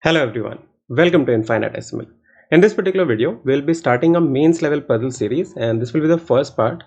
Hello everyone, welcome to Infinite SML. In this particular video, we'll be starting a mains level puzzle series and this will be the first part.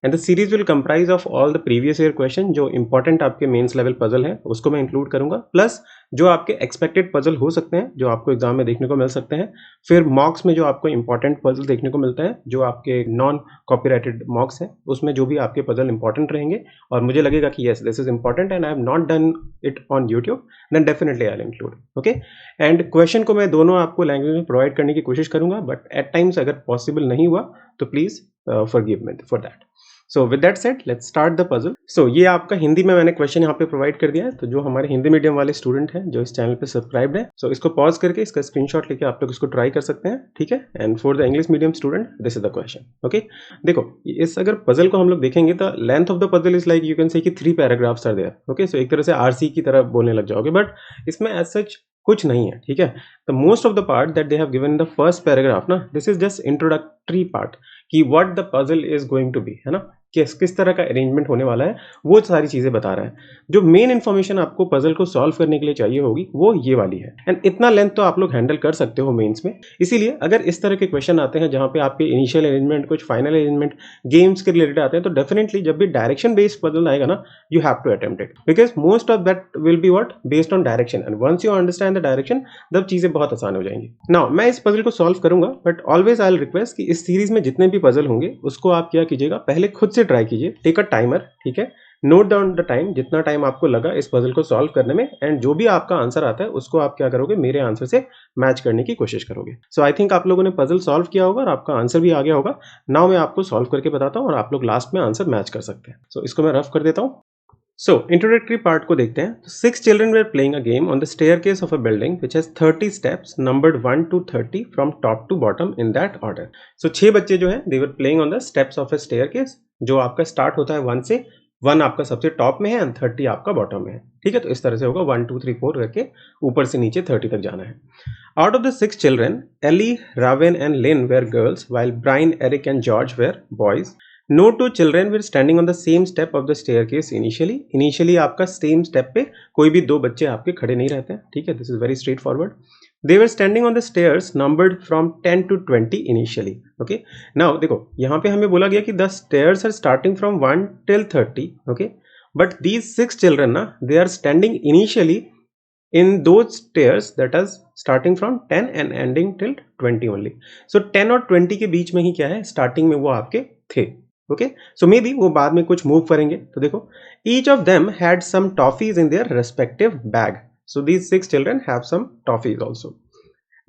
And the series will comprise of all the previous year question जो important आपके mains level puzzle हैं उसको मैं include करूंगा, plus जो आपके expected puzzle हो सकते हैं जो आपको एग्जाम में देखने को मिल सकते हैं, फिर मॉक्स में जो आपको इंपॉर्टेंट पजल देखने को मिलते हैं जो आपके नॉन कॉपीराइटेड मॉक्स हैं उसमें जो भी आपके पजल इंपॉर्टेंट रहेंगे और मुझे लगेगा कि yes this is important and I have not done it on YouTube, then definitely I will include. Okay, and question को मैं दोनों आपको लैंग्वेज में प्रोवाइड करने की कोशिश करूंगा, बट एट टाइम्स अगर पॉसिबल नहीं हुआ तो please forgive me for that. So with that said let's start the puzzle. So ये आपका हिंदी में मैंने क्वेश्चन यहाँ पे प्रोवाइड कर दिया है, तो जो हमारे हिंदी मीडियम वाले स्टूडेंट हैं जो इस चैनल पे सब्सक्राइब्ड है, सो इसको पॉज करके इसका स्क्रीनशॉट लेके आप लोग इसको ट्राई कर सकते हैं, ठीक है. And for the English medium student this is the question. Okay, देखो इस अगर पजल को हम लोग देखेंगे तो length of the puzzle is like you can say कि 3 पैराग्राफ्स आर देयर. ओके, सो एक तरह से आरसी की तरह बोलने लग जाओगे, बट इसमें एज सच कुछ नहीं है, ठीक है. The most of the part that they have given in the first paragraph ना, this is just introductory part कि what the puzzle is going to be, है ना, किस तरह का अरेंजमेंट होने वाला है, वो सारी चीजें बता रहा है. जो मेन इंफॉर्मेशन आपको पजल को सॉल्व करने के लिए चाहिए होगी वो ये वाली है. एंड इतना लेंथ तो आप लोग हैंडल कर सकते हो मेंस में. इसीलिए अगर इस तरह के क्वेश्चन आते हैं जहां पे आपके इनिशियल अरेंजमेंट, कुछ फाइनल अरेंजमेंट, गेम्स के रिलेटेड आते हैं, तो डेफिनेटली जब भी डायरेक्शन बेस्ड पजल आएगा ना, you have to attempt it because most of that will be what based on direction, and once you understand the direction तब चीजें बहुत आसान हो जाएंगी. नाउ मैं इस पजल को सॉल्व करूंगा, but always I will request कि इस सीरीज में जितने भी पजल होंगे उसको आप क्या कीजिएगा, पहले खुद से ट्राई कीजिए. टेक अ टाइमर, ठीक है, नोट डाउन द टाइम जितना टाइम आपको लगा इस पजल को सॉल्व करने में, एंड जो भी आपका आंसर आता है उसको आप क्या करोगे, मेरे आंसर से मैच करने की कोशिश करोगे. सो आई थिंक आप लोगों ने पजल सॉल्व किया होगा और आपका आंसर भी आ गया होगा. नाउ मैं आपको सॉल्व करके बताता हूँ और आप लोग लास्ट में आंसर मैच कर सकते हैं. सो इसको मैं रफ कर देता हूँ. So, introductory part को देखते हैं. 6 children were playing a game on the staircase of a building which has 30 steps numbered 1 to 30 from top to bottom in that order. So 6 बच्चे जो हैं they were playing on the steps of a staircase, जो आपका start होता है 1 से, 1 आपका सबसे टॉप में है एंड 30 आपका बॉटम में है, ठीक है. तो इस तरह से होगा 1 2 3 4 करके ऊपर से नीचे 30 तक जाना है. Out of the 6 children, Ellie, Raven and Lynn were girls while Brian, Eric and George were boys. No two children were standing on the same step of the staircase initially. Initially आपका same step पे कोई भी दो बच्चे आपके खड़े नहीं रहते हैं, ठीक है. This is very straightforward. They were standing on the stairs numbered from 10 to 20 initially. Okay. Now देखो यहाँ पे हमें बोला गया कि the stairs are starting from 1 till 30. Okay. But these 6 children ना, they are standing initially in those stairs that is starting from 10 and ending till 20 only. So 10 और 20 के बीच में ही क्या है, स्टार्टिंग में वो आपके थे. ओके, सो मे बी वो बाद में कुछ मूव करेंगे. तो देखो each of them had some toffees in their respective bag. So these 6 children have some toffees also.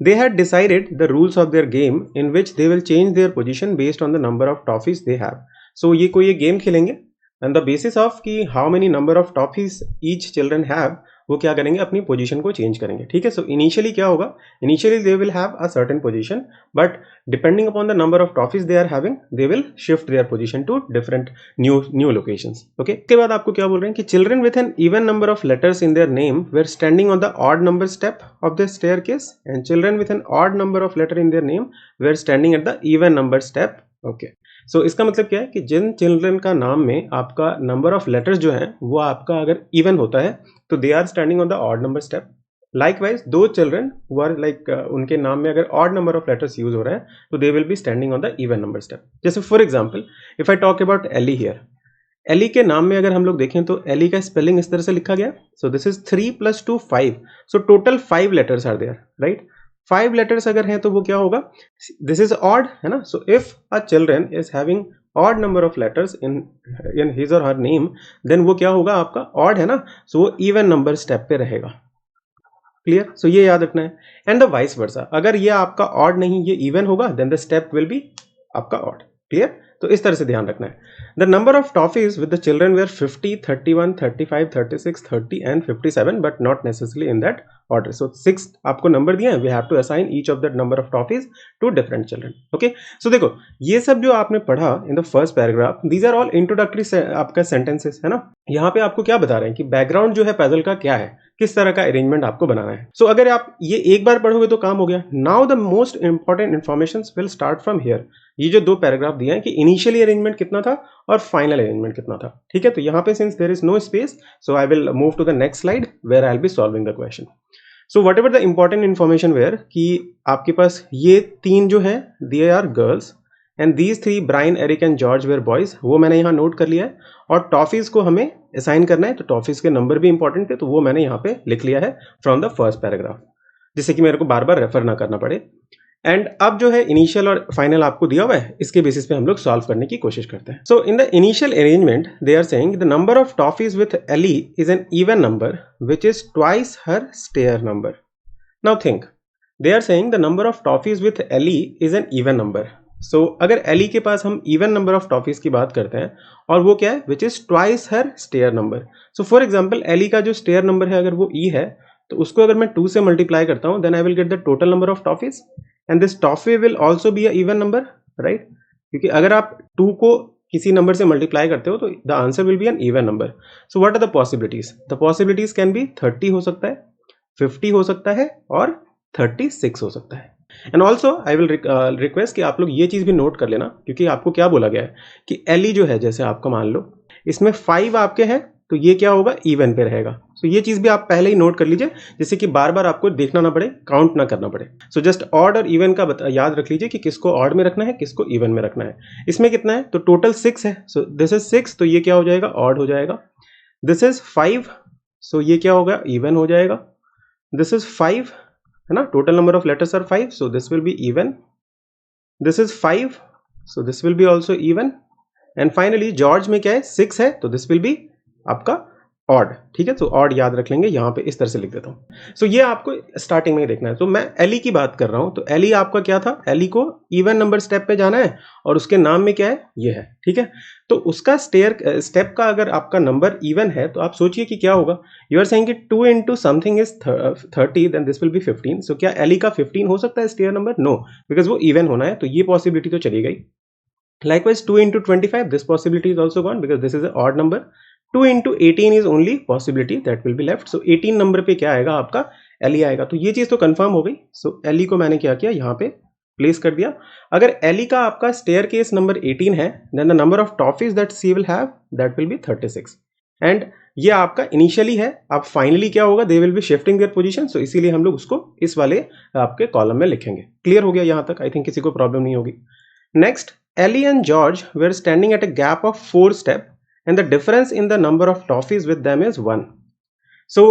They had decided the rules of their game in which they will change their position based on the number of toffees they have. So ये कोई एक game खेलेंगे and the basis of कि how many number of toffees each children have, वो क्या करेंगे, अपनी position को चेंज करेंगे, ठीक है. सो इनिशियली क्या होगा, initially they will have a certain position, but depending upon the number of toffees they are having they will shift their position to different new locations. Okay, इसके बाद आपको क्या बोल रहे हैं कि children with an even number of letters in their name were standing on the odd number step of the staircase and children with an odd number of letter in their name were standing at the even number step. Okay, so इसका मतलब क्या है कि जिन children का नाम में आपका number of letters जो है वो आपका अगर इवन होता है तो they are standing on the odd number step. Likewise दो चिल्ड्रन हु आर लाइक उनके नाम में अगर odd number of letters use हो रहा है तो they will be standing on the even number step. जैसे for example if I talk about Ellie here, Ellie के नाम में अगर हम लोग देखें तो एली का स्पेलिंग इस तरह से लिखा गया. So this is 3 + 2 5. So total 5 letters are there, right. 5 letters अगर हैं तो वो क्या होगा, दिस इज ऑड, है ना. So if a children is having odd number of letters in his or her name, then वो क्या होगा आपका odd है ना, so वो even number step पे रहेगा. क्लियर, सो ये याद रखना है. एंड द वाइस वर्सा, अगर ये आपका odd नहीं ये even होगा then the step will be आपका odd. क्लियर, तो इस तरह से ध्यान रखना है. The number of toffees with the children were 50, 31, 35, 36, 30 and 57, but not necessarily in that order. So 6 आपको नंबर दिए हैं, we have to assign each of that number of toffees to different children. Okay, so देखो ये सब जो आपने पढ़ा in the first paragraph, these are all introductory आपका सेंटेंसेस, है ना. यहाँ पे आपको क्या बता रहे हैं कि बैकग्राउंड जो है पजल का क्या है, किस तरह का अरेंजमेंट आपको बनाना है. सो अगर आप ये एक बार पढ़ोगे तो काम हो गया. Now the most important information will start from here. ये जो दो पैराग्राफ दिए हैं कि इनिशियली अरेंजमेंट कितना था और फाइनल अरेंजमेंट कितना था, ठीक है. तो यहाँ पे since there is no space, so I will move to the next slide where I will be solving the question. So whatever the important information were कि आपके पास ये 3 जो है they are girls and these 3 Brian, Eric and George were boys, वो मैंने यहाँ note कर लिया है। और टॉफीज को हमें असाइन करना है, तो टॉफीज के नंबर भी इंपॉर्टेंट थे, तो वो मैंने यहाँ पे लिख लिया है फ्रॉम द फर्स्ट पैराग्राफ, जिससे कि मेरे को बार बार रेफर ना करना पड़े। एंड अब जो है इनिशियल और फाइनल आपको दिया हुआ है, इसके बेसिस पे हम लोग सॉल्व करने की कोशिश करते हैं। So in the initial arrangement they are saying the number of toffees with Ellie is an even number which is twice her stair number. Now think, they are saying the number of toffees with Ellie is an even number. So अगर Ellie के पास हम even number of toffees की बात करते हैं और वो क्या है, which is twice her stair number. So for example Ellie का जो स्टेयर नंबर है अगर वो ई है, तो उसको अगर मैं 2 से मल्टीप्लाई करता हूँ, then I will get the total number of toffees and this toffee will also be a even number, right? क्योंकि अगर आप 2 को किसी नंबर से मल्टीप्लाई करते हो तो the answer will be an even number. So what are the possibilities? The possibilities can be 30 हो सकता है, 50 हो सकता है और 36 हो सकता है। And also I will request कि आप लोग ये चीज़ भी नोट कर लेना, क्योंकि आपको क्या बोला गया है कि एली जो है, जैसे आपका मान लो इसमें 5 आपके हैं, तो ये क्या होगा, इवन पे रहेगा। सो ये चीज़ भी आप पहले ही नोट कर लीजिए, जिससे कि बार बार आपको देखना ना पड़े, काउंट ना करना पड़े। सो जस्ट ऑड और इवन का याद रख लीजिए कि किसको ऑड में रखना है, किसको इवन में रखना है। इसमें कितना है, तो टोटल 6 है, सो दिस इज 6, तो ये क्या हो जाएगा, ऑड हो जाएगा। दिस इज 5, सो ये क्या होगा, इवन हो जाएगा। दिस इज 5 है ना, total number of letters are 5, so this will be even. This is 5, so this will be also even. And finally George में क्या है, 6 है, तो दिस विल बी आपका ऑड। ठीक है, तो ऑड याद रख लेंगे, यहाँ पे इस तरह से लिख देता हूँ। सो ये आपको स्टार्टिंग में ही देखना है। तो मैं एली की बात कर रहा हूँ, तो एली आपका क्या था, एली को इवन नंबर स्टेप पे जाना है और उसके नाम में क्या है, ये है। ठीक है, तो उसका स्टेप का अगर आपका नंबर इवन है तो आप सोचिए कि क्या होगा। यू आर सेइंग कि 2 into something is 30, then this will be 15। So क्या एली का 15 हो सकता है स्टेयर नंबर? नो, बिकॉज वो इवन होना है, तो ये पॉसिबिलिटी तो चली गई। Likewise 2 into 25, this possibility is also gone because this is an odd number. 2 into 18 is only possibility that will be left. So 18 number पे क्या आएगा, आपका एली आएगा। तो ये चीज़ तो कंफर्म हो गई। सो एली को मैंने क्या किया, यहाँ पे प्लेस कर दिया। अगर एली का आपका स्टेयर केस नंबर 18 है, then the number of toffees that she will have, that will be 36। And ये आपका इनिशियली है, आप फाइनली क्या होगा, they will be shifting their position. So इसीलिए हम लोग उसको इस वाले आपके कॉलम में लिखेंगे। क्लियर हो गया यहाँ तक? आई थिंक किसी को प्रॉब्लम नहीं होगी। Next, Ellie and George were standing at a gap of 4 steps and the difference in the number of toffees with them is 1. So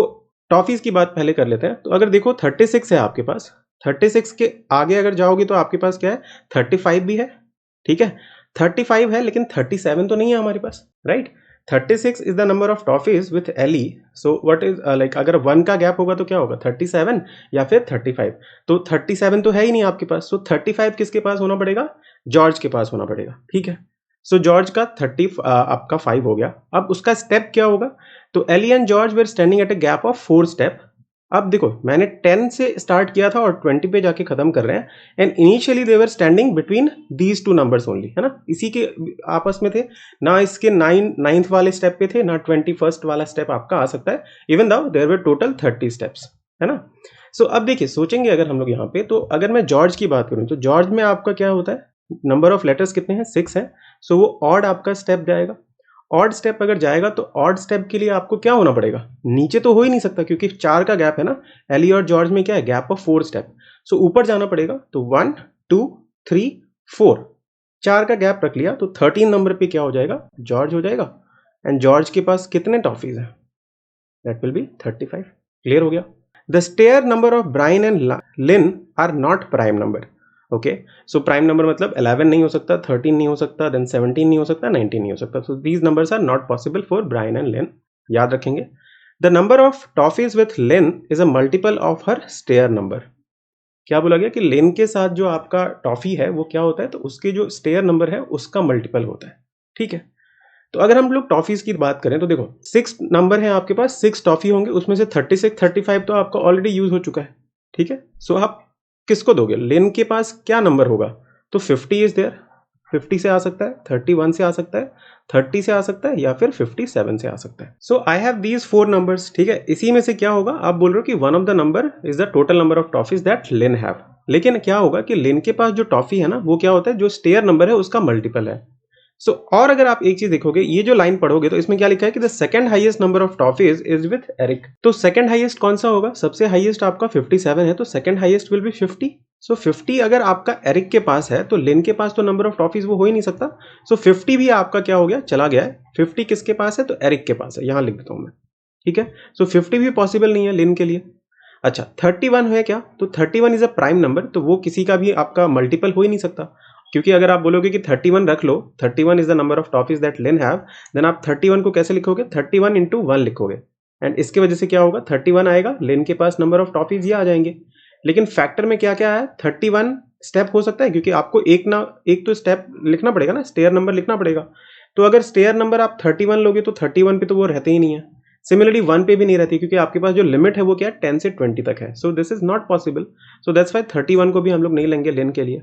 toffees की बात पहले कर लेते हैं। तो अगर देखो 36 है आपके पास, 36 के आगे अगर जाओगे तो आपके पास क्या है, 35 भी है। ठीक है, 35 है लेकिन 37 तो नहीं है हमारे पास, right? 36 is the number of toffees with Ellie. So what is like, अगर 1 का गैप होगा तो क्या होगा, 37 या फिर 35। तो 37 तो है ही नहीं आपके पास। सो 35 किसके पास होना पड़ेगा, जॉर्ज के पास होना पड़ेगा। ठीक है, सो जॉर्ज का 30 आपका 5 हो गया। अब उसका स्टेप क्या होगा, तो Ellie and George were standing at a gap of 4 step. अब देखो मैंने 10 से स्टार्ट किया था और 20 पे जाके खत्म कर रहे हैं। And initially they were standing between these 2 numbers only, है ना, इसी के आपस में थे ना। इसके 9th वाले स्टेप पे थे ना 21st वाला स्टेप आपका आ सकता है, even though there were total 30 steps, है ना। सो अब देखिए, सोचेंगे अगर हम लोग यहाँ पे, तो अगर मैं जॉर्ज की बात करूँ तो जॉर्ज में आपका क्या होता है, नंबर ऑफ लेटर्स कितने हैं, 6 है। सो वो ऑड आपका स्टेप जाएगा। ऑड स्टेप अगर जाएगा तो ऑड स्टेप के लिए आपको क्या होना पड़ेगा, नीचे तो हो ही नहीं सकता क्योंकि 4 का गैप है ना। एली और जॉर्ज में क्या है, गैप ऑफ 4 स्टेप। सो ऊपर जाना पड़ेगा, तो 1 2 3 4, 4 का गैप रख लिया, तो 13 नंबर पे क्या हो जाएगा, जॉर्ज हो जाएगा। एंड जॉर्ज के पास कितने टॉफीज हैं, दैट विल बी 35। क्लियर हो गया। The stair number of Brian and Lynn are not prime number. Okay, so prime number मतलब 11 नहीं हो सकता, 13 नहीं हो सकता, देन 17 नहीं हो सकता, 19 नहीं हो सकता। So these numbers are not possible for Brian and Lin, याद रखेंगे। The number of toffees with Lin is a multiple of her stair number. क्या बोला गया कि लिन के साथ जो आपका टॉफी है वो क्या होता है, तो उसके जो स्टेयर नंबर है उसका मल्टीपल होता है। ठीक है, तो अगर हम लोग टॉफीज की बात करें तो देखो 6 नंबर है आपके पास, 6 टॉफी होंगे, उसमें से 36 35 तो आपका ऑलरेडी यूज हो चुका है। ठीक है, सो आप किसको दोगे, लेन के पास क्या नंबर होगा, तो 50 इज देयर, 50 से आ सकता है, 31 से आ सकता है, 30 से आ सकता है, या फिर 57 से आ सकता है। सो आई हैव दीज 4 नंबर्स। ठीक है, इसी में से क्या होगा, आप बोल रहे हो कि one of the number is the total number of toffees that Lynn have. लेकिन क्या होगा कि लिन के पास जो टॉफी है ना वो क्या होता है, जो स्टेयर नंबर है उसका मल्टीपल है। सो और अगर आप एक चीज देखोगे, ये जो लाइन पढ़ोगे तो इसमें क्या लिखा है कि the second highest number of toffees is with Eric. तो सेकंड हाईएस्ट कौन सा होगा? सबसे हाईएस्ट आपका 57 है, तो second highest will be 50। So 50 अगर आपका एरिक के पास है तो लिन के पास तो नंबर ऑफ टॉफीज वो हो ही नहीं सकता। सो 50 भी आपका क्या हो गया, चला गया है। 50 किसके पास है? तो एरिक के पास है, यहां लिख देता हूं मैं, ठीक है। सो 50 भी पॉसिबल नहीं है लिन के लिए। अच्छा 31 है क्या? तो 31 इज अ प्राइम नंबर, तो वो किसी का भी आपका मल्टीपल हो ही नहीं सकता, क्योंकि अगर आप बोलोगे कि 31 रख लो, 31 is the number of toffees that Lynn have, then आप 31 को कैसे लिखोगे? 31 इंटू 1 लिखोगे, एंड इसकी वजह से क्या होगा, 31 आएगा, लिन के पास नंबर ऑफ टॉफीज ये आ जाएंगे। लेकिन फैक्टर में क्या क्या है? 31 स्टेप हो सकता है, क्योंकि आपको एक तो स्टेप लिखना पड़ेगा ना, स्टेयर नंबर लिखना पड़ेगा। तो अगर स्टेयर नंबर आप 31 लोगे तो 31 पे तो वो रहते ही नहीं है। सिमिलरली 1 पे भी नहीं रहती, क्योंकि आपके पास जो लिमिट है वो क्या है, 10 से 20 तक है। सो this is not possible. So that's why 31 को भी हम लोग नहीं लेंगे लिन के लिए।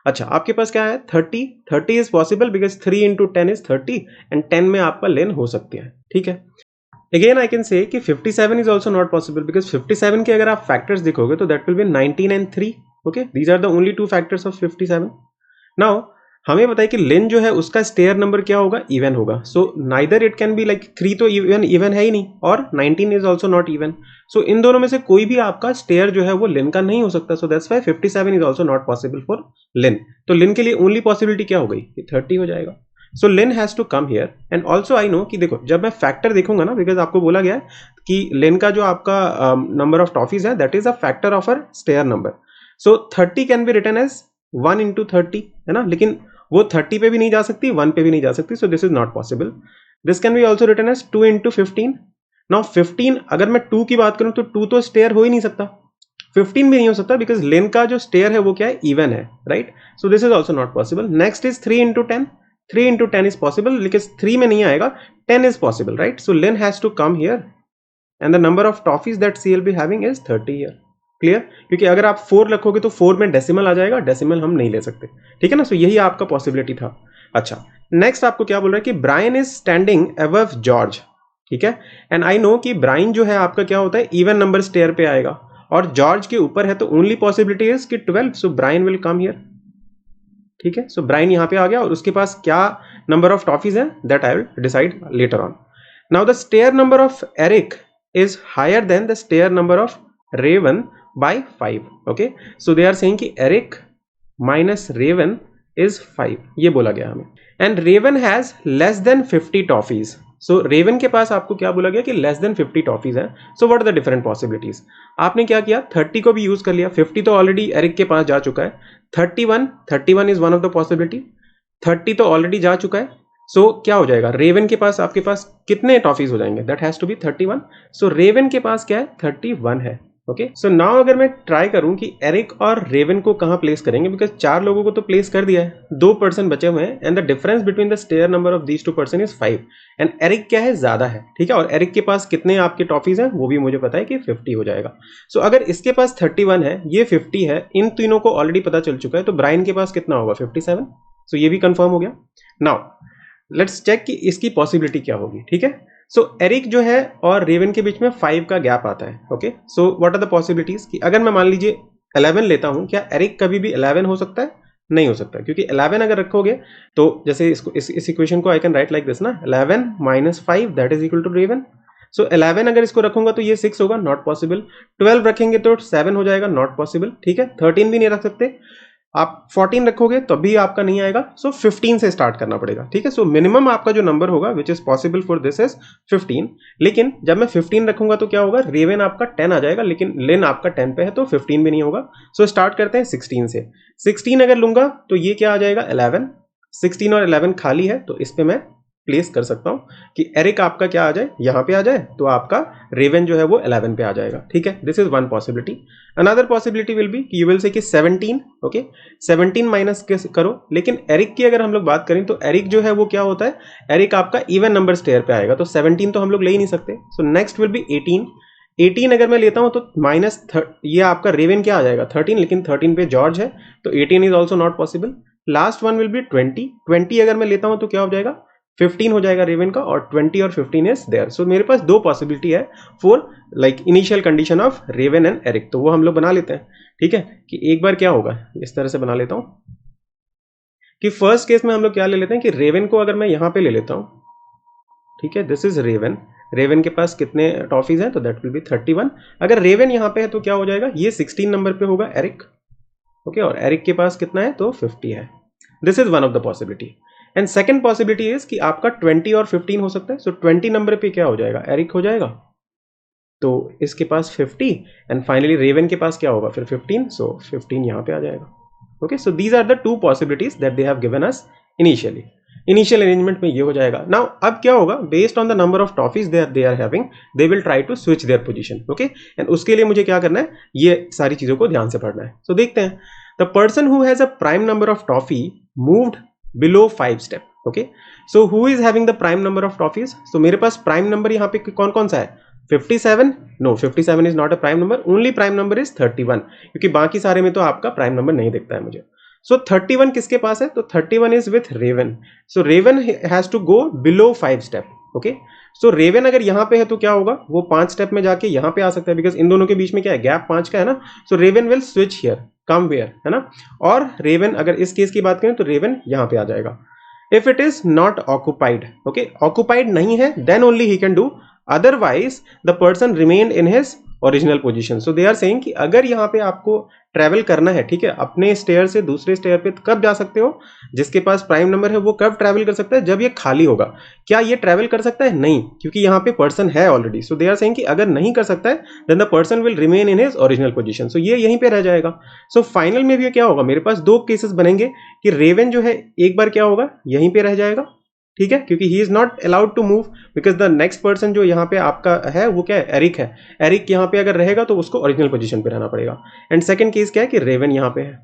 अच्छा आपके पास क्या है? 30 is possible because 3 into 10 is 30, and 10 में आपका लिन हो सकती है, ठीक है। अगेन आई कैन से कि 57 is also not possible because 57 के अगर आप फैक्टर्स देखोगे तो that will be 19 and 3। Okay, these are the only two factors of 57। Now हमें बताइए कि लिन जो है उसका स्टेयर नंबर क्या होगा? इवन होगा। So neither it can be like 3 तो इवन है ही नहीं, और 19 इज ऑल्सो नॉट इवन। सो इन दोनों में से कोई भी आपका स्टेयर जो है वो लिन का नहीं हो सकता। So that's why 57 is also not possible for Lin. तो लिन के लिए ओनली पॉसिबिलिटी क्या हो गई? 30 हो जाएगा। So Lin has to come here. And also I know कि देखो जब मैं फैक्टर देखूंगा ना, बिकॉज आपको बोला गया है कि लिन का जो आपका नंबर ऑफ टॉफीज है that is a factor of her stair number. So 30 can be written as 1 into 30, है ना, लेकिन वो 30 पे भी नहीं जा सकती, 1 पे भी नहीं जा सकती। So this is not possible. This can be also written as 2 into 15। Now 15 अगर मैं 2 की बात करूं तो 2 तो स्टेयर हो ही नहीं सकता, 15 भी नहीं हो सकता, बिकॉज लेन का जो स्टेयर है वो क्या है? इवन है, right. So this is also not possible. Next is 3 into 10। 3 into 10 is possible, लेकिन 3 में नहीं आएगा, 10 is possible, right. So Lynn has to come here, and the number of toffees that she will be having is 30 here. Clear? क्योंकि अगर आप 4 रखोगे तो 4 में डेसिमल आ जाएगा, डेसिमल हम नहीं ले सकते, ठीक है ना। सो यही आपका पॉसिबिलिटी था। अच्छा नेक्स्ट आपको क्या बोल रहा है कि Brian is standing above George, ठीक है। एंड आई नो कि ब्रायन जो है आपका क्या होता है, इवन नंबर स्टेयर पे आएगा, और जॉर्ज के ऊपर है, तो ओनली पॉसिबिलिटी इज कि 12। सो ब्रायन विल कम हियर, ठीक है। सो ब्रायन यहां पे आ गया, और उसके पास क्या नंबर ऑफ टॉफीज है that I will decide later on. Now the stair number of Eric is higher than the stair number of Raven by 5. Okay, so they are saying कि Eric minus Raven is 5, ये बोला गया हमें। And Raven has less than 50 toffees. So Raven के पास आपको क्या बोला गया कि less than 50 toffees है। So what are the different possibilities? आपने क्या किया, 30 को भी यूज कर लिया, 50 तो ऑलरेडी एरिक के पास जा चुका है। 31 is one of the possibility, 30 तो ऑलरेडी जा चुका है। सो क्या हो जाएगा, रेवन के पास आपके पास कितने टॉफीज हो जाएंगे? That has to be 31। So Raven के पास क्या है? 31 है। ओके, सो नाउ अगर मैं ट्राई करूं कि एरिक और रेवन को कहां प्लेस करेंगे, बिकॉज 4 लोगों को तो प्लेस कर दिया है, 2 पर्सन बचे हुए हैं, and the difference between the stair number of these 2 person is 5, and Eric क्या है? ज्यादा है, ठीक है। और एरिक के पास कितने आपके टॉफीज हैं वो भी मुझे पता है कि 50 हो जाएगा। सो अगर इसके पास 31 है, ये 50 है, इन तीनों को ऑलरेडी पता चल चुका है, तो ब्रायन के पास कितना होगा? 57। सो ये भी कंफर्म हो गया। नाउ लेट्स चेक कि इसकी पॉसिबिलिटी क्या होगी, ठीक है। सो एरिक जो है और रेवन के बीच में 5 का गैप आता है। Okay, so what are the possibilities कि अगर मैं मान लीजिए 11 लेता हूं, क्या एरिक कभी भी 11 हो सकता है? नहीं हो सकता, क्योंकि 11 अगर रखोगे तो जैसे इसको इस इक्वेशन को I can write like this ना, 11 minus 5 that is equal to Raven. So 11 अगर इसको रखूंगा तो ये 6 होगा, नॉट पॉसिबल। 12 रखेंगे तो 7 हो जाएगा, नॉट पॉसिबल, ठीक है। 13 भी नहीं रख सकते, आप 14 रखोगे तो भी आपका नहीं आएगा। सो 15 से स्टार्ट करना पड़ेगा, ठीक है। सो मिनिमम आपका जो नंबर होगा which is possible for this is 15। लेकिन जब मैं 15 रखूंगा तो क्या होगा, रेवन आपका 10 आ जाएगा, लेकिन लेन आपका 10 पे है तो 15 भी नहीं होगा। सो स्टार्ट करते हैं 16 से। 16 अगर लूंगा तो ये क्या आ जाएगा, 11। 16 और 11 खाली है, तो इस पे मैं प्लेस कर सकता हूं कि एरिक आपका क्या आ जाए, यहां पे आ जाए, तो आपका रेवन जो है वो 11 पे आ जाएगा, ठीक है। This is one possibility. Another possibility will be you will say कि 17, ओके, 17 माइनस करो। लेकिन एरिक की अगर हम लोग बात करें तो एरिक जो है वो क्या होता है, एरिक आपका इवन नंबर स्टेयर पे आएगा, तो 17 तो हम लोग ले ही नहीं सकते। So next will be 18। 18 अगर मैं लेता हूं तो माइनस ये आपका रेवन क्या आ जाएगा, 13, लेकिन 13 पे जॉर्ज है, तो 18 is also not possible. Last one will be 20। 20 अगर मैं लेता हूं तो क्या हो जाएगा, 15 हो जाएगा रेवन का, और 20 और 15 इज देयर। सो मेरे पास 2 पॉसिबिलिटी है for like initial condition of Raven and Eric, तो वो हम लोग बना लेते हैं, ठीक है। कि एक बार क्या होगा, इस तरह से बना लेता हूं कि फर्स्ट केस में हम लोग क्या ले लेते हैं कि रेवन को अगर मैं यहाँ पे ले लेता हूँ, ठीक है, दिस इज रेवन, रेवन के पास कितने टॉफीज हैं, तो दैट विल बी 31। अगर रेवन यहाँ पे है तो क्या हो जाएगा, ये 16 नंबर पे होगा एरिक, ओके, और एरिक के पास कितना है, तो 50 है। This is one of the possibility. And second possibility is कि आपका 20 और 15 हो सकता है। सो 20 नंबर पे क्या हो जाएगा, एरिक हो जाएगा, तो इसके पास 50, एंड फाइनली रेवन के पास क्या होगा फिर 15, सो 15 यहाँ पे आ जाएगा। Okay, so these are the two possibilities that they have given us initially. Initial arrangement में ये हो जाएगा। नाउ अब क्या होगा, based on the number of toffees they are having, they will try to switch their position. Okay, and उसके लिए मुझे क्या करना है, ये सारी चीजों को ध्यान से पढ़ना है। सो देखते हैं, the person who has a prime number of toffee moved below 5 step. Okay, so who is having the prime number of toffees, so मेरे पास प्राइम नंबर यहाँ पे कौन कौन सा है, 57, no 57 is not a prime number, only prime number is 31, क्योंकि बाकी सारे में तो आपका प्राइम नंबर नहीं दिखता है मुझे। सो 31 किसके पास है, तो 31 is with Raven, so Raven has to go below 5 step. Okay, so Raven अगर यहाँ पे है तो क्या होगा, वो 5 स्टेप में जाके यहाँ पे आ सकता है, बिकॉज इन दोनों के बीच में क्या है, गैप 5 का है ना। So Raven will switch here, come where, है ना, और रेवन अगर इस केस की बात करें तो रेवन यहाँ पे आ जाएगा। If it is not occupied, okay, occupied नहीं है, then only he can do, otherwise the person remained in his original position। so they are saying कि अगर यहाँ पे आपको ट्रेवल करना है, ठीक है, अपने स्टेयर से दूसरे स्टेयर पे कब जा सकते हो, जिसके पास प्राइम नंबर है वो कब ट्रेवल कर सकता है, जब ये खाली होगा। क्या ये ट्रेवल कर सकता है, नहीं, क्योंकि यहाँ पे पर्सन है already. So they are saying कि अगर नहीं कर सकता है then the person will remain in his original position, so ये यहीं पे रह जाएगा। सो फाइनल में भी क्या होगा, मेरे पास दो केसेस बनेंगे कि रेवन जो है एक बार क्या होगा, यहीं पे रह जाएगा, ठीक है, क्योंकि he is not allowed to move, because the next person जो यहाँ पे आपका है वो क्या है, एरिक है। एरिक यहाँ पे अगर रहेगा तो उसको ओरिजिनल पोजीशन पे रहना पड़ेगा। एंड सेकंड केस क्या है कि रेवन यहाँ पे है,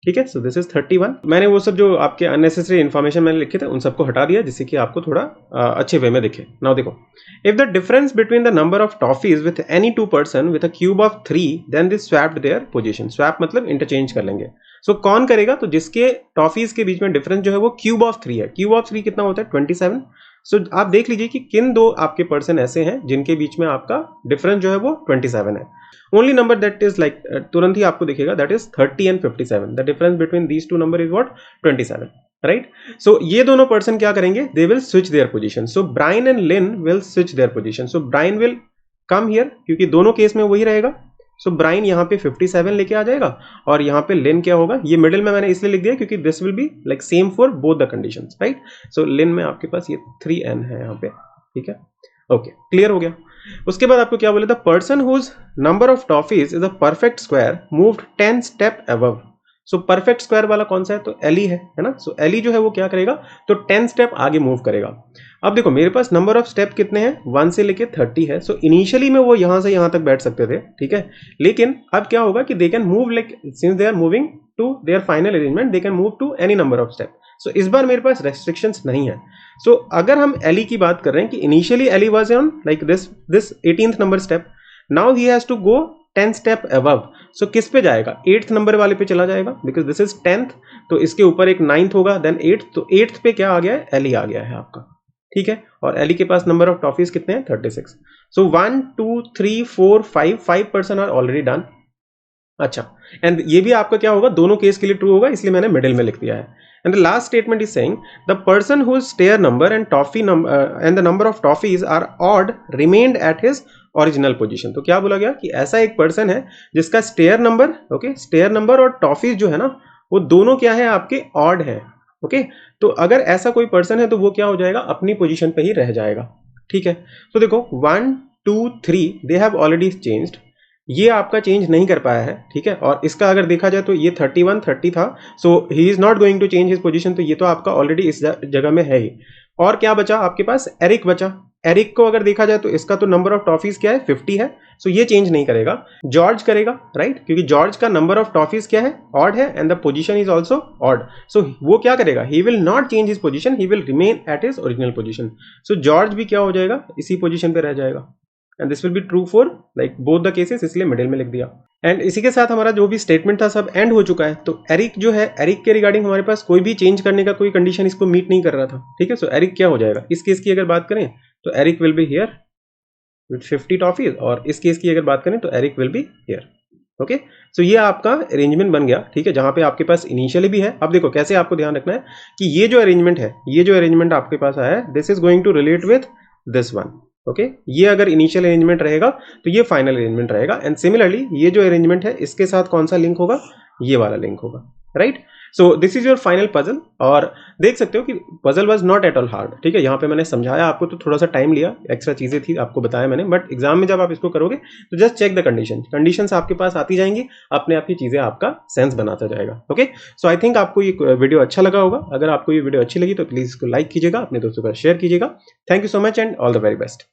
ठीक है। सो दिस इज 31। मैंने वो सब जो आपके अननेसेसरी इन्फॉर्मेशन मैंने लिखे थे उन सबको हटा दिया, जिससे कि आपको थोड़ा अच्छे वे में दिखे। नाउ देखो, if the difference between the number of toffees with any two person with a cube of 3 then they swapped their position. Swap मतलब इंटरचेंज कर लेंगे। सो कौन करेगा, तो जिसके टॉफीज के बीच में डिफरेंस जो है वो क्यूब ऑफ 3 है। क्यूब ऑफ 3 कितना होता है, 27। सो आप देख लीजिए कि किन दो आपके पर्सन ऐसे हैं जिनके बीच में आपका डिफरेंस जो है वो 27 है। Only number that is like तुरंत ही आपको दिखेगा, that is 30 and 57। The difference between these two number is what, 27, right. So ये दोनों पर्सन क्या करेंगे, they will switch their position. So Brian and Lin will switch their position. So Brian will come here, क्योंकि दोनों case में वही रहेगा। सो Bryan यहाँ पे 57 लेके आ जाएगा, और यहाँ पे लिन क्या होगा, ये मिडिल में मैंने इसलिए लिख दिया क्योंकि this will be like same for both the conditions, right. So Lin में आपके पास ये 3n है यहाँ पे, ठीक है, ओके, क्लियर हो गया। उसके बाद आपको क्या बोले, the person whose number of toffees is a perfect square moved 10 step above. So perfect square वाला कौन सा है, तो एली है ना। सो एली जो है वो क्या करेगा, तो 10 स्टेप आगे मूव करेगा। अब देखो मेरे पास नंबर ऑफ स्टेप कितने हैं, 1 से लेके 30 है। सो इनिशियली में वो यहां से यहां तक बैठ सकते थे, ठीक है, लेकिन अब क्या होगा कि they can move like since they are moving to their final arrangement, they can move to any number of step. So इस बार मेरे पास रेस्ट्रिक्शंस नहीं है। सो अगर हम एली की बात कर रहे हैं कि initially Ellie was on like this 18th number step, now he has to go 10 step above. So किस पे जाएगा, 8th नंबर वाले पे चला जाएगा, बिकॉज दिस इज 10th, तो इसके ऊपर एक 9th होगा, देन 8th, तो 8th पे क्या आ गया है, एली आ गया है आपका, ठीक है। और एली के पास नंबर ऑफ टॉफीज कितने हैं, 36। सो 1 2 3 4 5 पर्सन आर ऑलरेडी डन। अच्छा, एंड ये भी आपका क्या होगा, दोनों केस के लिए ट्रू होगा, इसलिए मैंने मिडिल में लिख दिया है। And the last statement is saying the person whose stair number and toffee number and the number of toffees are odd remained at his original position. तो क्या बोला गया कि ऐसा एक पर्सन है जिसका stair number, okay, stair number और टॉफीज जो है ना वो दोनों क्या है, आपके ऑड है, ओके। तो अगर ऐसा कोई पर्सन है तो वो क्या हो जाएगा, अपनी पोजीशन पे ही रह जाएगा, ठीक है। तो देखो 1 2 3 दे हैव ऑलरेडी चेंज्ड, ये आपका चेंज नहीं कर पाया है, ठीक है। और इसका अगर देखा जाए तो ये 31 30 था, so he is not going to change his position, तो ये तो आपका ऑलरेडी इस जगह में है ही। और क्या बचा आपके पास, एरिक बचा। एरिक को अगर देखा जाए तो इसका तो नंबर ऑफ टॉफीज क्या है, 50 है, सो ये चेंज नहीं करेगा। जॉर्ज करेगा, राइट, क्योंकि जॉर्ज का नंबर ऑफ टॉफीज क्या है, ऑड है, and the position is also odd. So वो क्या करेगा, he will not change his position, he will remain at his original position. So George भी क्या हो जाएगा, इसी पोजीशन पे रह जाएगा, and this will be true for like both the cases, इसलिए मिडिल में लिख दिया। एंड इसी के साथ हमारा जो भी स्टेटमेंट था सब एंड हो चुका है। तो एरिक जो है, एरिक के रिगार्डिंग हमारे पास कोई भी चेंज करने का कोई कंडीशन इसको मीट नहीं कर रहा था, ठीक है। सो एरिक क्या हो जाएगा, इस केस की अगर बात करें तो Eric will be here with 50 toffees, और इस केस की अगर बात करें तो Eric will be here, okay, so ये आपका अरेंजमेंट बन गया, ठीक है, जहां पे आपके पास इनिशियली भी है। अब देखो कैसे आपको ध्यान रखना है कि ये जो अरेंजमेंट है, ये जो अरेंजमेंट आपके पास आया है, this is going to relate with this one. Okay, ये अगर इनिशियल अरेंजमेंट रहेगा तो ये फाइनल अरेंजमेंट रहेगा, एंड सिमिलरली ये जो अरेंजमेंट है इसके साथ कौन सा लिंक होगा, ये वाला लिंक होगा, right. So this is your final puzzle. और देख सकते हो कि puzzle was not at all hard, ठीक है, यहाँ पे मैंने समझाया आपको तो थोड़ा सा टाइम लिया, एक्स्ट्रा चीजें थी आपको बताया मैंने, बट एग्जाम में जब आप इसको करोगे तो जस्ट चेक द कंडीशंस आपके पास आती जाएंगी, अपने आप की चीजें आपका सेंस बनाता जाएगा। ओके, सो आई थिंक आपको ये वीडियो अच्छा लगा होगा। अगर आपको ये वीडियो अच्छी लगी तो प्लीज इसको लाइक कीजिएगा, अपने दोस्तों का शेयर कीजिएगा। Thank you so much and all the very best.